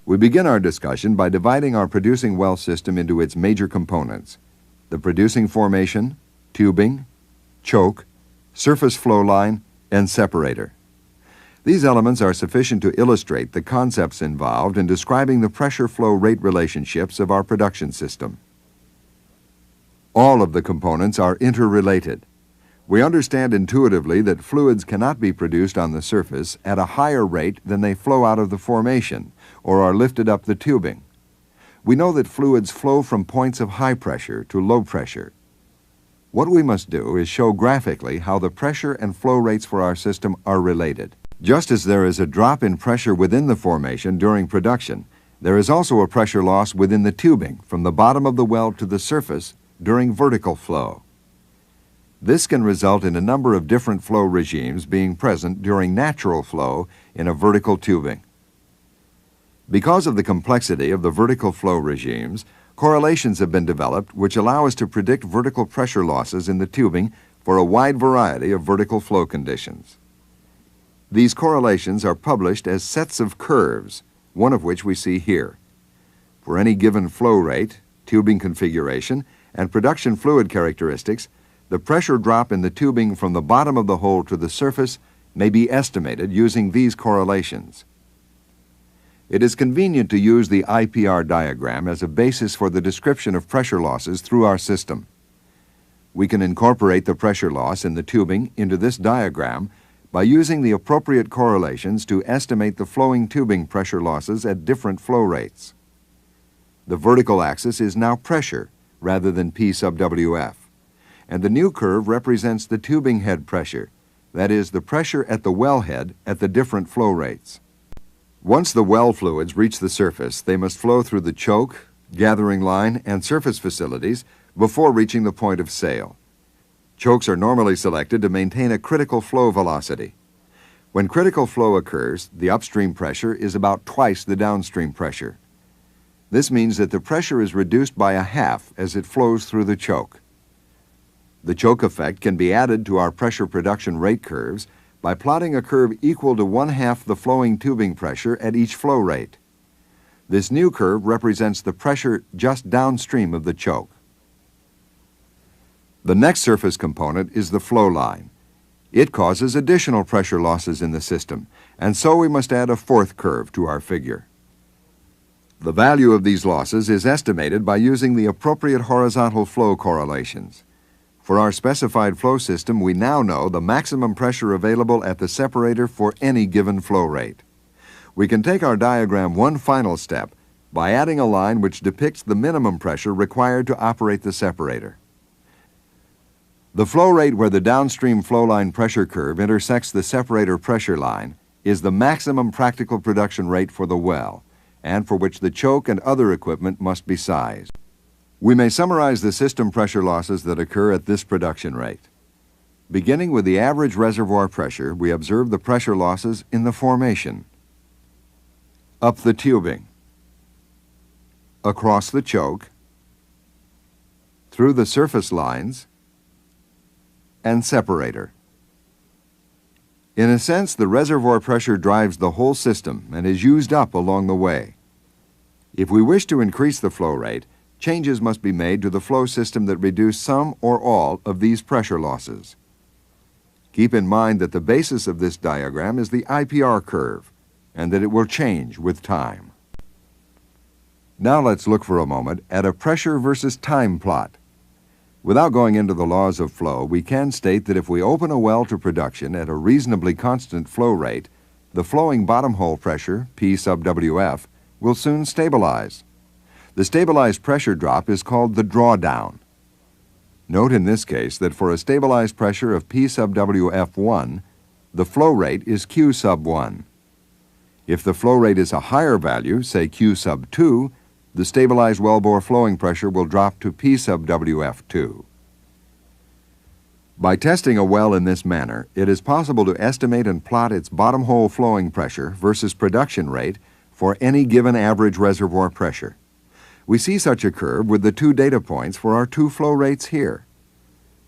We begin our discussion by dividing our producing well system into its major components: the producing formation, tubing, choke, surface flow line, and separator. These elements are sufficient to illustrate the concepts involved in describing the pressure flow rate relationships of our production system. All of the components are interrelated. We understand intuitively that fluids cannot be produced on the surface at a higher rate than they flow out of the formation or are lifted up the tubing. We know that fluids flow from points of high pressure to low pressure. What we must do is show graphically how the pressure and flow rates for our system are related. Just as there is a drop in pressure within the formation during production, there is also a pressure loss within the tubing from the bottom of the well to the surface during vertical flow. This can result in a number of different flow regimes being present during natural flow in a vertical tubing. Because of the complexity of the vertical flow regimes, correlations have been developed which allow us to predict vertical pressure losses in the tubing for a wide variety of vertical flow conditions. These correlations are published as sets of curves, one of which we see here. For any given flow rate, tubing configuration, and production fluid characteristics, the pressure drop in the tubing from the bottom of the hole to the surface may be estimated using these correlations. It is convenient to use the IPR diagram as a basis for the description of pressure losses through our system. We can incorporate the pressure loss in the tubing into this diagram by using the appropriate correlations to estimate the flowing tubing pressure losses at different flow rates. The vertical axis is now pressure rather than P sub WF, and the new curve represents the tubing head pressure, that is, the pressure at the well head at the different flow rates. Once the well fluids reach the surface, they must flow through the choke, gathering line, and surface facilities before reaching the point of sale. Chokes are normally selected to maintain a critical flow velocity. When critical flow occurs, the upstream pressure is about twice the downstream pressure. This means that the pressure is reduced by a half as it flows through the choke. The choke effect can be added to our pressure production rate curves by plotting a curve equal to 1/2 the flowing tubing pressure at each flow rate. This new curve represents the pressure just downstream of the choke. The next surface component is the flow line. It causes additional pressure losses in the system, and so we must add a fourth curve to our figure. The value of these losses is estimated by using the appropriate horizontal flow correlations. For our specified flow system, we now know the maximum pressure available at the separator for any given flow rate. We can take our diagram one final step by adding a line which depicts the minimum pressure required to operate the separator. The flow rate where the downstream flow line pressure curve intersects the separator pressure line is the maximum practical production rate for the well, and for which the choke and other equipment must be sized. We may summarize the system pressure losses that occur at this production rate. Beginning with the average reservoir pressure, we observe the pressure losses in the formation, up the tubing, across the choke, through the surface lines, and separator. In a sense, the reservoir pressure drives the whole system and is used up along the way. If we wish to increase the flow rate, changes must be made to the flow system that reduce some or all of these pressure losses. Keep in mind that the basis of this diagram is the IPR curve, and that it will change with time. Now let's look for a moment at a pressure versus time plot. Without going into the laws of flow, we can state that if we open a well to production at a reasonably constant flow rate, the flowing bottom hole pressure, P sub WF, will soon stabilize. The stabilized pressure drop is called the drawdown. Note in this case that for a stabilized pressure of P sub WF1, the flow rate is Q sub 1. If the flow rate is a higher value, say Q sub 2, the stabilized wellbore flowing pressure will drop to P sub WF2. By testing a well in this manner, it is possible to estimate and plot its bottom hole flowing pressure versus production rate for any given average reservoir pressure. We see such a curve with the two data points for our two flow rates here.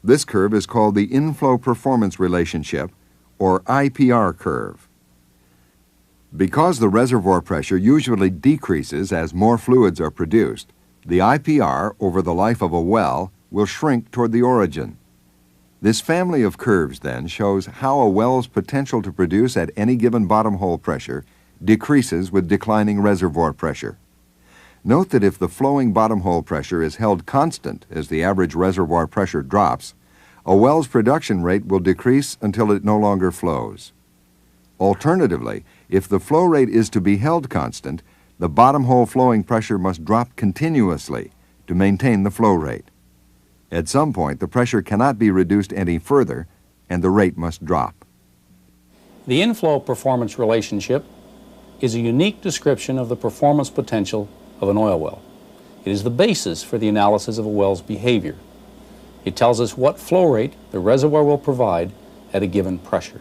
This curve is called the inflow performance relationship, or IPR curve. Because the reservoir pressure usually decreases as more fluids are produced, the IPR over the life of a well will shrink toward the origin. This family of curves, then, shows how a well's potential to produce at any given bottom hole pressure decreases with declining reservoir pressure. Note that if the flowing bottom hole pressure is held constant as the average reservoir pressure drops, a well's production rate will decrease until it no longer flows. Alternatively, if the flow rate is to be held constant, the bottom hole flowing pressure must drop continuously to maintain the flow rate. At some point, the pressure cannot be reduced any further, and the rate must drop. The inflow-performance relationship is a unique description of the performance potential of an oil well. It is the basis for the analysis of a well's behavior. It tells us what flow rate the reservoir will provide at a given pressure.